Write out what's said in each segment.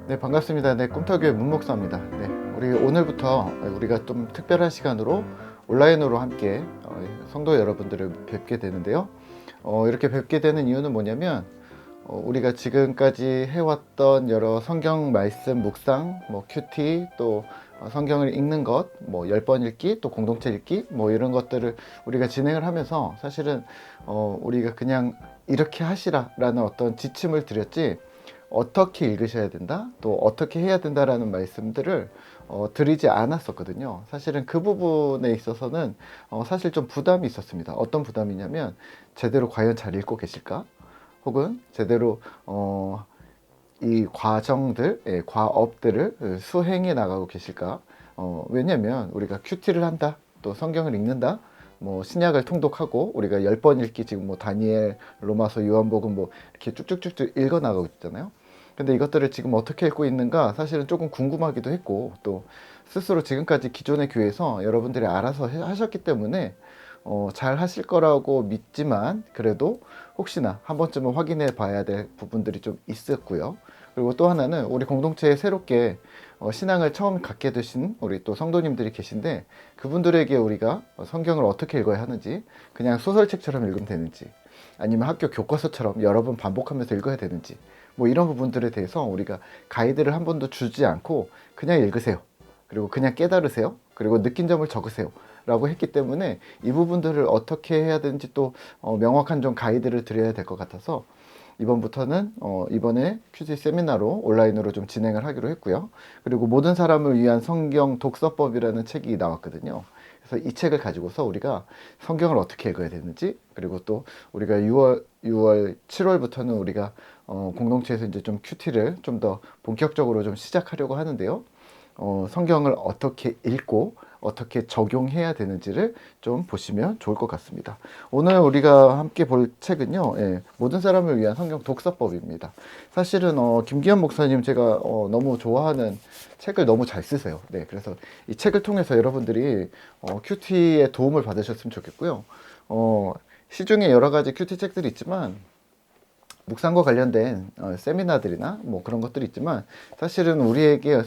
네, 반갑습니다. 네, 꿈터교의 문목사입니다. 네, 우리 오늘부터 우리가 좀 특별한 시간으로 온라인으로 함께 성도 여러분들을 뵙게 되는데요. 이렇게 뵙게 되는 이유는 뭐냐면 우리가 지금까지 해왔던 여러 성경 말씀 묵상, 뭐 큐티, 또 성경을 읽는 것, 뭐 10번 읽기, 또 공동체 읽기, 뭐 이런 것들을 우리가 진행을 하면서 사실은 우리가 그냥 이렇게 하시라라는 어떤 지침을 드렸지, 어떻게 읽으셔야 된다, 또 어떻게 해야 된다라는 말씀들을 드리지 않았었거든요. 사실은 그 부분에 있어서는 사실 좀 부담이 있었습니다. 어떤 부담이냐면, 제대로 과연 잘 읽고 계실까? 혹은 제대로 이 과정들, 과업들을 수행해 나가고 계실까? 왜냐면 우리가 큐티를 한다, 또 성경을 읽는다, 뭐 신약을 통독하고 우리가 10번 읽기, 지금 뭐 다니엘, 로마서, 요한복음 뭐 이렇게 쭉쭉쭉쭉 읽어 나가고 있잖아요. 근데 이것들을 지금 어떻게 읽고 있는가 사실은 조금 궁금하기도 했고, 또 스스로 지금까지 기존의 교회에서 여러분들이 알아서 하셨기 때문에 잘 하실 거라고 믿지만, 그래도 혹시나 한 번쯤은 확인해 봐야 될 부분들이 좀 있었고요. 그리고 또 하나는 우리 공동체에 새롭게 신앙을 처음 갖게 되신 우리 또 성도님들이 계신데, 그분들에게 우리가 성경을 어떻게 읽어야 하는지, 그냥 소설책처럼 읽으면 되는지, 아니면 학교 교과서처럼 여러 번 반복하면서 읽어야 되는지, 뭐 이런 부분들에 대해서 우리가 가이드를 한 번도 주지 않고 그냥 읽으세요, 그리고 그냥 깨달으세요, 그리고 느낀 점을 적으세요 라고 했기 때문에, 이 부분들을 어떻게 해야 되는지 또 명확한 좀 가이드를 드려야 될 것 같아서, 이번부터는 이번에 큐티 세미나로 온라인으로 좀 진행을 하기로 했고요. 그리고 모든 사람을 위한 성경 독서법이라는 책이 나왔거든요. 그래서 이 책을 가지고서 우리가 성경을 어떻게 읽어야 되는지, 그리고 또 우리가 6월 7월부터는 우리가 공동체에서 이제 좀 큐티를 좀 더 본격적으로 좀 시작하려고 하는데요. 성경을 어떻게 읽고 어떻게 적용해야 되는지를 좀 보시면 좋을 것 같습니다. 오늘 우리가 함께 볼 책은요, 모든 사람을 위한 성경 독서법입니다. 사실은 김기현 목사님, 제가 너무 좋아하는 책을 너무 잘 쓰세요. 네, 그래서 이 책을 통해서 여러분들이 큐티에 도움을 받으셨으면 좋겠고요. 시중에 여러 가지 큐티 책들이 있지만, 묵상과 관련된 세미나들이나 뭐 그런 것들이 있지만, 사실은 우리에게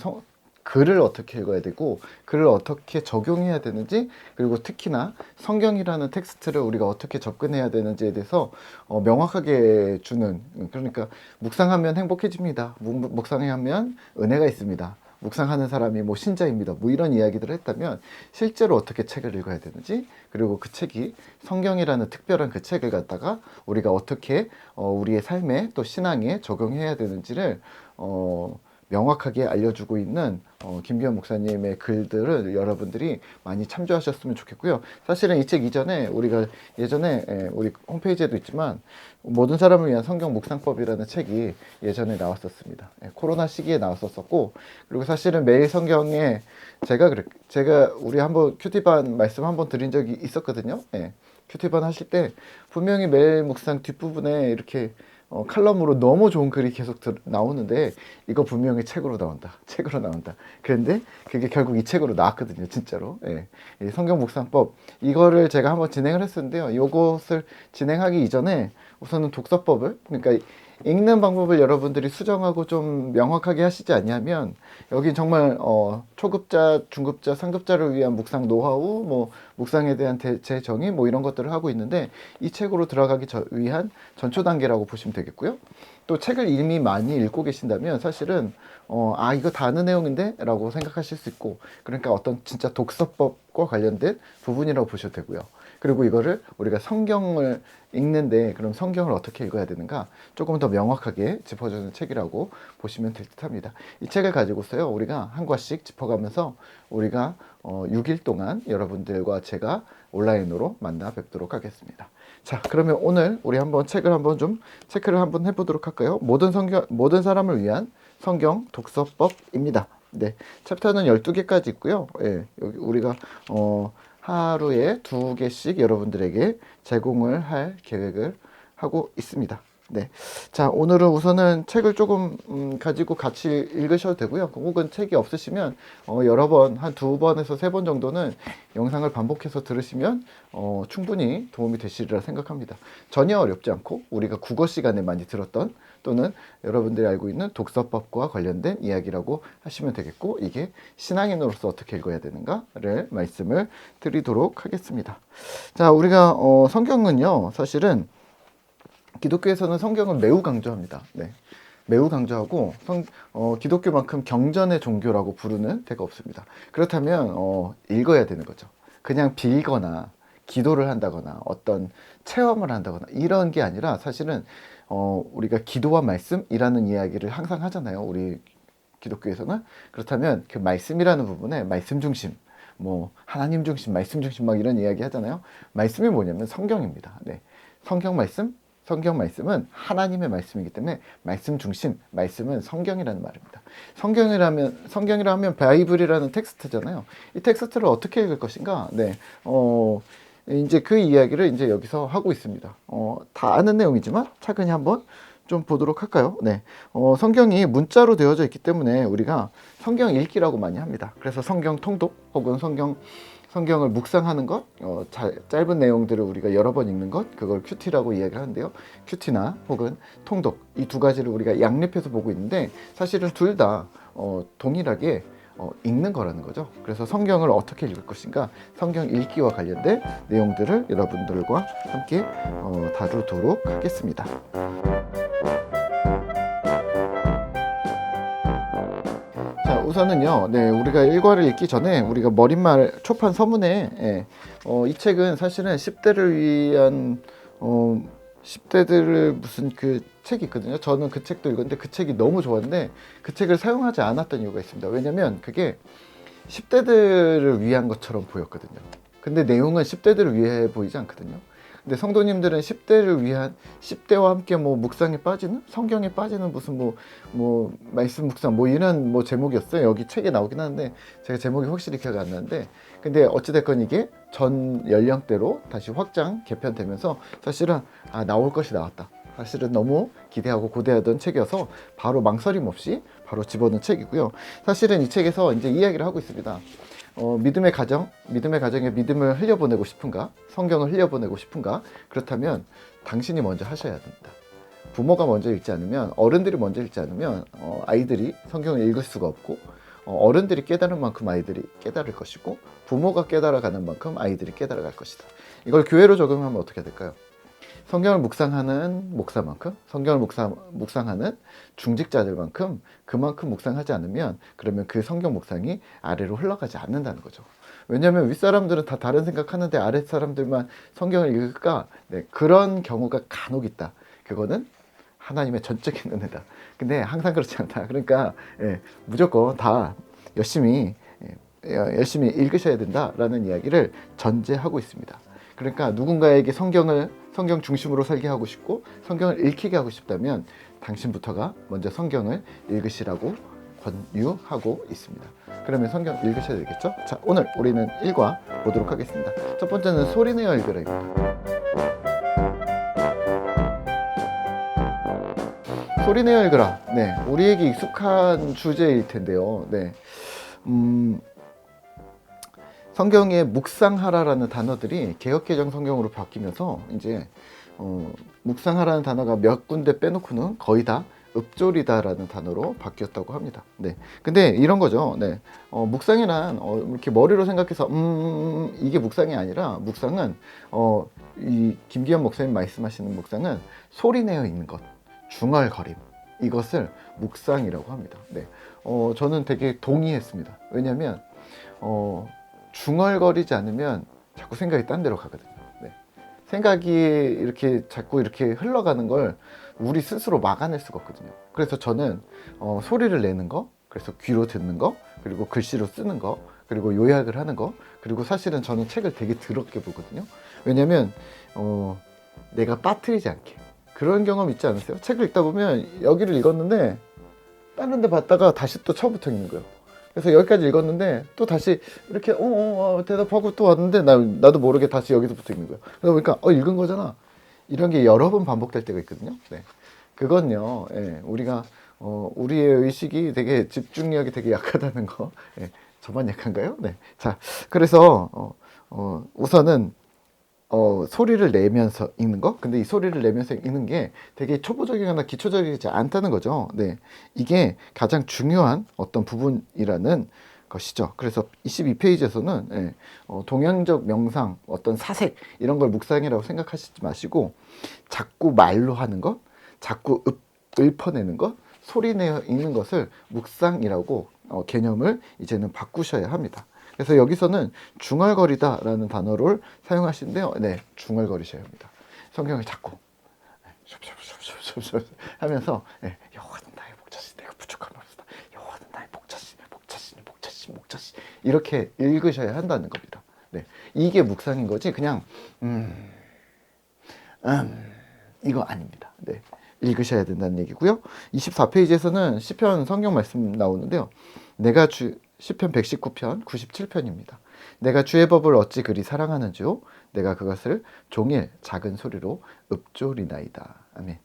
글을 어떻게 읽어야 되고 글을 어떻게 적용해야 되는지, 그리고 특히나 성경이라는 텍스트를 우리가 어떻게 접근해야 되는지에 대해서 명확하게 주는, 그러니까 묵상하면 행복해집니다, 묵상하면 은혜가 있습니다, 묵상하는 사람이 뭐 신자입니다, 뭐 이런 이야기들을 했다면, 실제로 어떻게 책을 읽어야 되는지, 그리고 그 책이 성경이라는 특별한 그 책을 갖다가 우리가 어떻게 우리의 삶에 또 신앙에 적용해야 되는지를 명확하게 알려주고 있는 김기현 목사님의 글들을 여러분들이 많이 참조하셨으면 좋겠고요. 사실은 이 책 이전에 우리가 예전에 우리 홈페이지에도 있지만, 모든 사람을 위한 성경 묵상법이라는 책이 예전에 나왔었습니다. 코로나 시기에 나왔었고, 그리고 사실은 매일 성경에 제가 우리 한번 큐티반 말씀 한번 드린 적이 있었거든요. 큐티반 하실 때 분명히 매일 묵상 뒷부분에 이렇게 칼럼으로 너무 좋은 글이 계속 나오는데, 이거 분명히 책으로 나온다, 책으로 나온다. 그런데 그게 결국 이 책으로 나왔거든요, 진짜로. 이 성경 묵상법, 이거를 제가 한번 진행을 했었는데요. 이것을 진행하기 이전에 우선은 독서법을, 그러니까 읽는 방법을 여러분들이 수정하고 좀 명확하게 하시지 않냐면, 여기 정말 초급자, 중급자, 상급자를 위한 묵상 노하우, 뭐 묵상에 대한 제 정의, 뭐 이런 것들을 하고 있는데, 이 책으로 들어가기 위한 전초 단계라고 보시면 되겠고요. 또 책을 이미 많이 읽고 계신다면 사실은 이거 다 아는 내용인데 라고 생각하실 수 있고, 그러니까 어떤 진짜 독서법과 관련된 부분이라고 보셔도 되고요. 그리고 이거를 우리가 성경을 읽는데, 그럼 성경을 어떻게 읽어야 되는가 조금 더 명확하게 짚어주는 책이라고 보시면 될 듯 합니다. 이 책을 가지고서요, 우리가 한 과씩 짚어가면서 우리가 6일 동안 여러분들과 제가 온라인으로 만나 뵙도록 하겠습니다. 자, 그러면 오늘 우리 한번 책을 한번 좀 체크를 한번 해보도록 할까요? 모든 사람을 위한 성경 독서법입니다. 네, 챕터는 12개까지 있고요. 여기 우리가 하루에 2개씩 여러분들에게 제공을 할 계획을 하고 있습니다. 네. 자, 오늘은 우선은 책을 조금 가지고 같이 읽으셔도 되고요. 혹은 책이 없으시면 여러 번, 한 두 번에서 세 번 정도는 영상을 반복해서 들으시면 충분히 도움이 되시리라 생각합니다. 전혀 어렵지 않고 우리가 국어 시간에 많이 들었던 또는 여러분들이 알고 있는 독서법과 관련된 이야기라고 하시면 되겠고, 이게 신앙인으로서 어떻게 읽어야 되는가를 말씀을 드리도록 하겠습니다. 자, 우리가 성경은요, 사실은 기독교에서는 성경을 매우 강조합니다. 네. 매우 강조하고 기독교만큼 경전의 종교라고 부르는 데가 없습니다. 그렇다면 읽어야 되는 거죠. 그냥 빌거나 기도를 한다거나 어떤 체험을 한다거나 이런 게 아니라, 사실은 우리가 기도와 말씀이라는 이야기를 항상 하잖아요. 우리 기독교에서는. 그렇다면 그 말씀이라는 부분에 말씀 중심, 뭐 하나님 중심, 말씀 중심 막 이런 이야기 하잖아요. 말씀이 뭐냐면 성경입니다. 네. 성경 말씀은 하나님의 말씀이기 때문에 말씀 중심, 말씀은 성경이라는 말입니다. 성경이라 하면 바이블이라는 텍스트잖아요. 이 텍스트를 어떻게 읽을 것인가? 네. 이제 그 이야기를 이제 여기서 하고 있습니다. 다 아는 내용이지만 차근히 한번 좀 보도록 할까요? 네. 성경이 문자로 되어져 있기 때문에 우리가 성경 읽기라고 많이 합니다. 그래서 성경 통독 혹은 성경을 묵상하는 것, 짧은 내용들을 우리가 여러 번 읽는 것, 그걸 큐티라고 이야기를 하는데요. 큐티나 혹은 통독, 이 두 가지를 우리가 양립해서 보고 있는데, 사실은 둘 다 동일하게 읽는 거라는 거죠. 그래서 성경을 어떻게 읽을 것인가, 성경 읽기와 관련된 내용들을 여러분들과 함께 다루도록 하겠습니다. 자, 우선은요, 네, 우리가 일과를 읽기 전에 우리가 머릿말 초판 서문에, 이 책은 사실은 10대를 위한 10대들을 무슨 그 책이 있거든요. 저는 그 책도 읽었는데 그 책이 너무 좋았는데 그 책을 사용하지 않았던 이유가 있습니다. 왜냐면 그게 10대들을 위한 것처럼 보였거든요. 근데 내용은 10대들을 위해 보이지 않거든요. 근데 성도님들은 10대를 위한, 10대와 함께 뭐 묵상에 빠지는, 성경에 빠지는 무슨 뭐 말씀 묵상 뭐 이런 뭐 제목이었어요. 여기 책에 나오긴 하는데 제가 제목이 확실히 기억이 안 나는데, 근데 어찌됐건 이게 전 연령대로 다시 확장 개편되면서 사실은 나올 것이 나왔다. 사실은 너무 기대하고 고대하던 책이어서 바로 망설임 없이 바로 집어넣은 책이고요. 사실은 이 책에서 이제 이야기를 하고 있습니다. 믿음의 가정에 믿음을 흘려보내고 싶은가? 성경을 흘려보내고 싶은가? 그렇다면 당신이 먼저 하셔야 됩니다. 부모가 먼저 읽지 않으면, 어른들이 먼저 읽지 않으면 아이들이 성경을 읽을 수가 없고, 어른들이 깨달은 만큼 아이들이 깨달을 것이고, 부모가 깨달아가는 만큼 아이들이 깨달아갈 것이다. 이걸 교회로 적용하면 어떻게 될까요? 성경을 묵상하는 목사만큼, 성경을 묵상하는 중직자들만큼 그만큼 묵상하지 않으면, 그러면 그 성경 묵상이 아래로 흘러가지 않는다는 거죠. 왜냐하면 윗사람들은 다 다른 생각하는데 아랫사람들만 성경을 읽을까? 네, 그런 경우가 간혹 있다. 그거는 하나님의 전적인 은혜다. 근데 항상 그렇지 않다. 그러니까 무조건 다 열심히 읽으셔야 된다라는 이야기를 전제하고 있습니다. 그러니까 누군가에게 성경 중심으로 살게 하고 싶고 성경을 읽히게 하고 싶다면 당신부터가 먼저 성경을 읽으시라고 권유하고 있습니다. 그러면 성경 읽으셔야 되겠죠? 자, 오늘 우리는 1과 보도록 하겠습니다. 첫 번째는 소리내어 읽으라입니다. 소리내어 읽으라. 네, 우리에게 익숙한 주제일 텐데요. 네, 성경에 묵상하라라는 단어들이 개역개정 성경으로 바뀌면서 이제 묵상하라는 단어가 몇 군데 빼놓고는 거의 다 읍조리다라는 단어로 바뀌었다고 합니다. 네, 근데 이런 거죠. 네, 묵상이란 이렇게 머리로 생각해서 이게 묵상이 아니라, 묵상은 이 김기현 목사님 말씀하시는 묵상은 소리내어 읽는 것, 중얼거림, 이것을 묵상이라고 합니다. 네, 저는 되게 동의했습니다. 왜냐하면 중얼거리지 않으면 자꾸 생각이 딴 데로 가거든요. 네. 생각이 이렇게 자꾸 이렇게 흘러가는 걸 우리 스스로 막아낼 수가 없거든요. 그래서 저는 소리를 내는 거, 그래서 귀로 듣는 거, 그리고 글씨로 쓰는 거, 그리고 요약을 하는 거, 그리고 사실은 저는 책을 되게 더럽게 보거든요. 왜냐면 내가 빠뜨리지 않게. 그런 경험 있지 않으세요? 책을 읽다 보면 여기를 읽었는데 다른 데 봤다가 다시 또 처음부터 읽는 거예요. 그래서 여기까지 읽었는데 또 다시 이렇게 대답하고 또 왔는데 나도 모르게 다시 여기서부터 읽는 거예요. 그러다 보니까 읽은 거잖아. 이런 게 여러 번 반복될 때가 있거든요. 네. 그건요, 예, 우리가 우리의 의식이 되게 집중력이 되게 약하다는 거. 예, 저만 약한가요? 네. 자, 그래서 우선은 소리를 내면서 읽는 거. 근데 이 소리를 내면서 읽는 게 되게 초보적이거나 기초적이지 않다는 거죠. 네. 이게 가장 중요한 어떤 부분이라는 것이죠. 그래서 22페이지에서는 예, 동양적 명상, 어떤 사색 이런 걸 묵상이라고 생각하시지 마시고 자꾸 말로 하는 것, 자꾸 읊어내는 것, 소리내어 읽는 것을 묵상이라고 개념을 이제는 바꾸셔야 합니다. 그래서 여기서는 중얼거리다라는 단어를 사용하시는데요. 네, 중얼거리셔야 합니다. 성경을 자꾸 숍숍숍숍숍 하면서 여호와는 나의 목자시 내가 부족함이 없다. 여호와는 나의 목자시 목자시니 목자시 목자시 이렇게 읽으셔야 한다는 겁니다. 네, 이게 묵상인 거지 그냥 이거 아닙니다. 네, 읽으셔야 된다는 얘기고요. 24페이지에서는 시편 성경 말씀 나오는데요. 시편 119편 97편입니다. 내가 주의 법을 어찌 그리 사랑하는지요 내가 그것을 종일 작은 소리로 읊조리나이다. 아멘.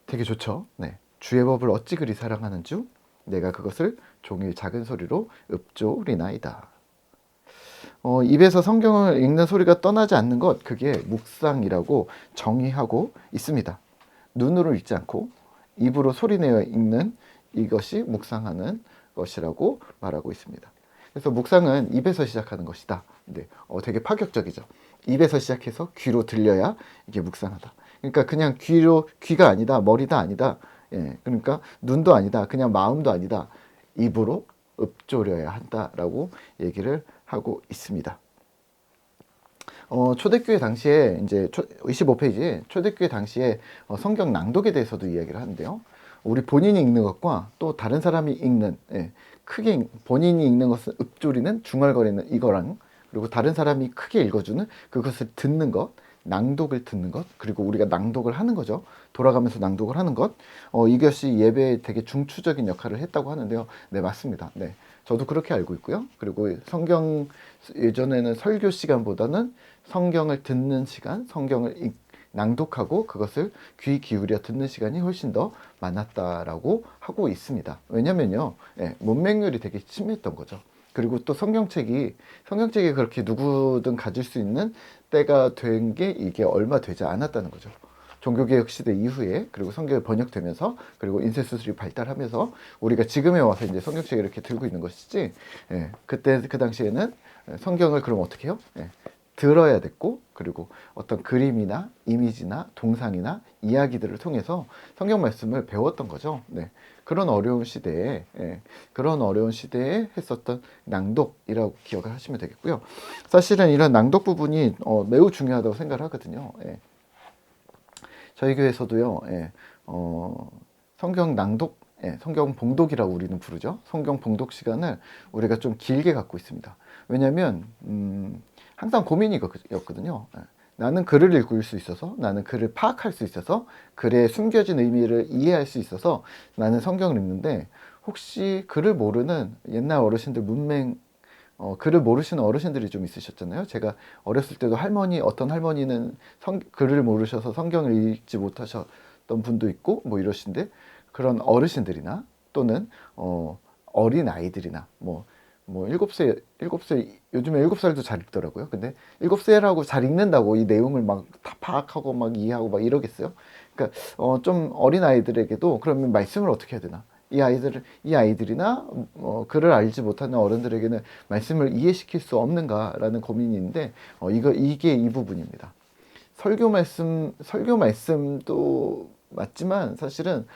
되게 좋죠. 네, 주의 법을 어찌 그리 사랑하는지요 내가 그것을 종일 작은 소리로 읊조리나이다. 입에서 성경을 읽는 소리가 떠나지 않는 것, 그게 묵상이라고 정의하고 있습니다. 눈으로 읽지 않고 입으로 소리내어 읽는 이것이 묵상하는 것이라고 말하고 있습니다. 그래서 묵상은 입에서 시작하는 것이다. 네, 되게 파격적이죠. 입에서 시작해서 귀로 들려야 이게 묵상하다. 그러니까 그냥 귀가 아니다, 머리다 아니다. 예, 그러니까 눈도 아니다, 그냥 마음도 아니다. 입으로 읊조려야 한다라고 얘기를 하고 있습니다. 초대교회 당시에 이제 25페이지에 초대교회 당시에 성경 낭독에 대해서도 이야기를 하는데요. 우리 본인이 읽는 것과 또 다른 사람이 읽는 크게 본인이 읽는 것을 읊조리는 중얼거리는 이거랑 그리고 다른 사람이 크게 읽어주는 그것을 듣는 것, 낭독을 듣는 것, 그리고 우리가 낭독을 하는 거죠. 돌아가면서 낭독을 하는 것, 이것이 예배에 되게 중추적인 역할을 했다고 하는데요. 네, 맞습니다. 네, 저도 그렇게 알고 있고요. 그리고 예전에는 설교 시간보다는 성경을 듣는 시간, 성경을 낭독하고 그것을 귀 기울여 듣는 시간이 훨씬 더 많았다라고 하고 있습니다. 왜냐면요, 문맹률이 되게 심했던 거죠. 그리고 또 성경책이 그렇게 누구든 가질 수 있는 때가 된 게 이게 얼마 되지 않았다는 거죠. 종교개혁 시대 이후에 그리고 성경이 번역되면서 그리고 인쇄수술이 발달하면서 우리가 지금에 와서 이제 성경책을 이렇게 들고 있는 것이지 그때 그 당시에는 성경을 그럼 어떻게 해요? 들어야 됐고 그리고 어떤 그림이나 이미지나 동상이나 이야기들을 통해서 성경 말씀을 배웠던 거죠. 네. 그런 어려운 시대에 했었던 낭독이라고 기억을 하시면 되겠고요. 사실은 이런 낭독 부분이 매우 중요하다고 생각을 하거든요. 저희 교회에서도요. 성경 낭독, 성경 봉독이라고 우리는 부르죠. 성경 봉독 시간을 우리가 좀 길게 갖고 있습니다. 왜냐하면 항상 고민이었거든요. 나는 글을 읽을 수 있어서, 나는 글을 파악할 수 있어서, 글의 숨겨진 의미를 이해할 수 있어서 나는 성경을 읽는데 혹시 글을 모르는 옛날 어르신들 글을 모르시는 어르신들이 좀 있으셨잖아요. 제가 어렸을 때도 어떤 할머니는 글을 모르셔서 성경을 읽지 못하셨던 분도 있고 뭐 이러신데 그런 어르신들이나 또는 어린 아이들이나 뭐 7세, 요즘에 7살도 잘 읽더라고요. 근데 7세라고 잘 읽는다고 이 내용을 막 다 파악하고 막 이해하고 막 이러겠어요? 그러니까, 좀 어린 아이들에게도 그러면 말씀을 어떻게 해야 되나? 이 아이들이나, 글을 알지 못하는 어른들에게는 말씀을 이해시킬 수 없는가라는 고민이 있는데, 이게 이 부분입니다. 설교 말씀도 맞지만 사실은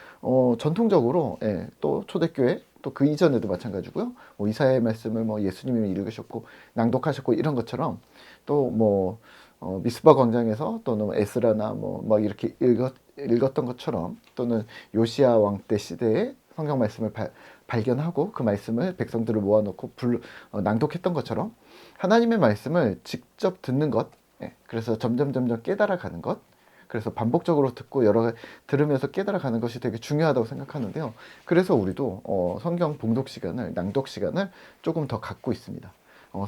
전통적으로 또 초대교회 또 그 이전에도 마찬가지고요. 뭐 이사야의 말씀을 뭐 예수님이 읽으셨고 낭독하셨고 이런 것처럼 또 뭐 미스바 광장에서 또는 에스라나 뭐 이렇게 읽었던 것처럼 또는 요시야 왕 때 시대에 성경 말씀을 발견하고 그 말씀을 백성들을 모아놓고 낭독했던 것처럼 하나님의 말씀을 직접 듣는 것, 그래서 점점 깨달아가는 것, 그래서 반복적으로 듣고 들으면서 깨달아가는 것이 되게 중요하다고 생각하는데요. 그래서 우리도 성경 봉독 시간을, 낭독 시간을 조금 더 갖고 있습니다.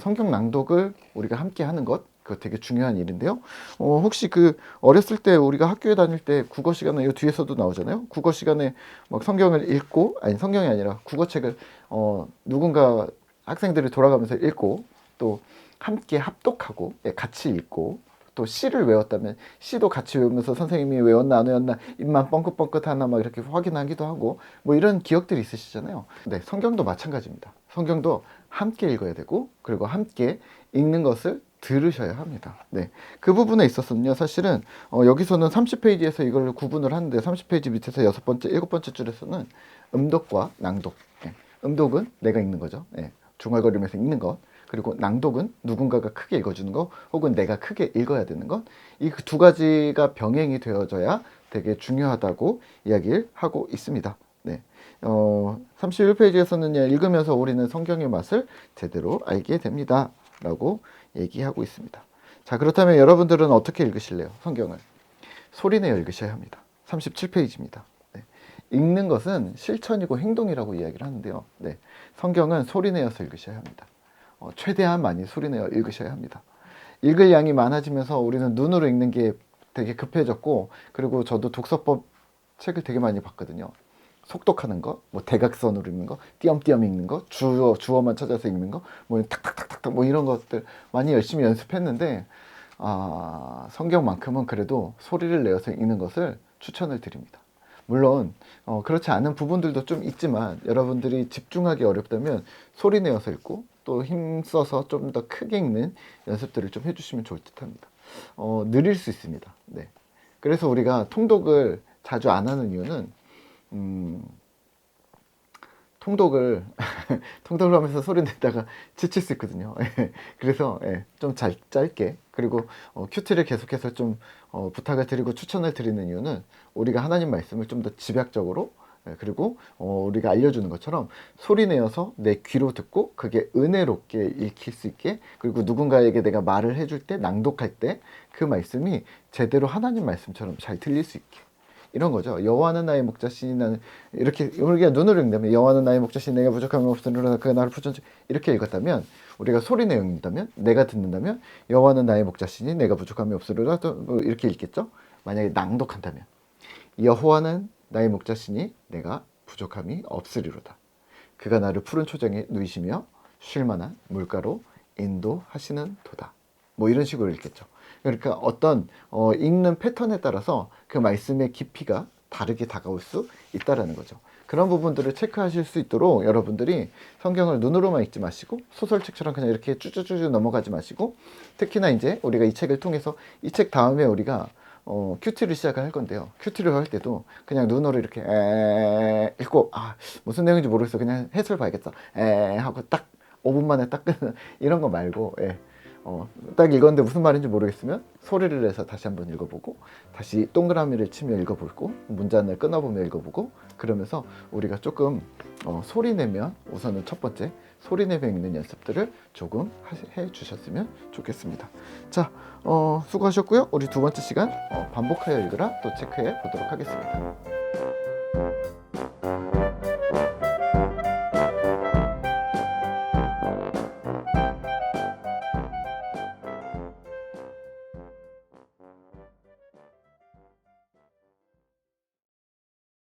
성경 낭독을 우리가 함께 하는 것, 그거 되게 중요한 일인데요. 혹시 그 어렸을 때 우리가 학교에 다닐 때 국어 시간에 이 뒤에서도 나오잖아요. 국어 시간에 막 성경을 읽고, 아니 성경이 아니라 국어책을 누군가 학생들이 돌아가면서 읽고, 또 함께 합독하고, 예, 같이 읽고, 또 시를 외웠다면 시도 같이 외우면서 선생님이 외웠나 안 외웠나 입만 뻥긋뻥긋하나 막 이렇게 확인하기도 하고, 뭐 이런 기억들이 있으시잖아요. 네, 성경도 마찬가지입니다. 성경도 함께 읽어야 되고, 그리고 함께 읽는 것을 들으셔야 합니다. 네, 그 부분에 있어서는요, 사실은 여기서는 30페이지에서 이걸 구분을 하는데, 30페이지 밑에서 6번째, 7번째 줄에서는 음독과 낭독. 네, 음독은 내가 읽는 거죠. 네, 중얼거리면서 읽는 것. 그리고 낭독은 누군가가 크게 읽어주는 거, 혹은 내가 크게 읽어야 되는 것. 이 두 가지가 병행이 되어져야 되게 중요하다고 이야기를 하고 있습니다. 네. 31페이지에서는 읽으면서 우리는 성경의 맛을 제대로 알게 됩니다. 라고 얘기하고 있습니다. 자, 그렇다면 여러분들은 어떻게 읽으실래요? 성경을 소리내어 읽으셔야 합니다. 37페이지입니다. 네. 읽는 것은 실천이고 행동이라고 이야기를 하는데요. 네. 성경은 소리내어서 읽으셔야 합니다. 최대한 많이 소리내어 읽으셔야 합니다. 읽을 양이 많아지면서 우리는 눈으로 읽는 게 되게 급해졌고, 그리고 저도 독서법 책을 되게 많이 봤거든요. 속독하는 거, 뭐 대각선으로 읽는 거, 띄엄띄엄 읽는 거, 주어만 찾아서 읽는 거, 뭐 탁탁탁탁 뭐 이런 것들 많이 열심히 연습했는데, 성경만큼은 그래도 소리를 내어서 읽는 것을 추천을 드립니다. 물론 그렇지 않은 부분들도 좀 있지만, 여러분들이 집중하기 어렵다면 소리 내어서 읽고, 또 힘써서 좀 더 크게 읽는 연습들을 좀 해주시면 좋을 듯 합니다. 느릴 수 있습니다. 네. 그래서 우리가 통독을 자주 안 하는 이유는, 통독을 하면서 소리 내다가 지칠 수 있거든요. 그래서 좀 짧게, 그리고 큐티를 계속해서 좀 부탁을 드리고 추천을 드리는 이유는, 우리가 하나님 말씀을 좀 더 집약적으로, 그리고 우리가 알려주는 것처럼 소리 내어서 내 귀로 듣고 그게 은혜롭게 읽힐 수 있게, 그리고 누군가에게 내가 말을 해줄 때, 낭독할 때 그 말씀이 제대로 하나님 말씀처럼 잘 들릴 수 있게, 이런 거죠. 여호와는 나의 목자시니 나는, 이렇게 우리가 눈으로 읽다면 여호와는 나의 목자시니 내가 부족함이 없으리로다 그가 나를 붙잡지, 이렇게 읽었다면, 우리가 소리 내어 읽는다면, 내가 듣는다면 여호와는 나의 목자시니 내가 부족함이 없으리로다, 뭐 이렇게 읽겠죠. 만약에 낭독한다면 여호와는 나의 목자시니 내가 부족함이 없으리로다, 그가 나를 푸른 초장에 누이시며 쉴만한 물가로 인도하시는 도다, 뭐 이런 식으로 읽겠죠. 그러니까 어떤 읽는 패턴에 따라서 그 말씀의 깊이가 다르게 다가올 수 있다라는 거죠. 그런 부분들을 체크하실 수 있도록 여러분들이 성경을 눈으로만 읽지 마시고, 소설책처럼 그냥 이렇게 쭈쭈쭈쭈 넘어가지 마시고, 특히나 이제 우리가 이 책을 통해서, 이 책 다음에 우리가 큐티를 시작할 건데요. 큐티를 할 때도 그냥 눈으로 이렇게 읽고, 무슨 내용인지 모르겠어, 그냥 해설 봐야겠어, 하고 딱 5분 만에 딱 끊는 이런 거 말고, 딱 읽었는데 무슨 말인지 모르겠으면 소리를 내서 다시 한번 읽어보고, 다시 동그라미를 치며 읽어보고, 문단을 끊어보며 읽어보고, 그러면서 우리가 조금 소리 내면, 우선은 첫 번째 소리 내며 읽는 연습들을 조금 해 주셨으면 좋겠습니다. 자, 수고하셨고요. 우리 두 번째 시간 반복하여 읽으라 또 체크해 보도록 하겠습니다.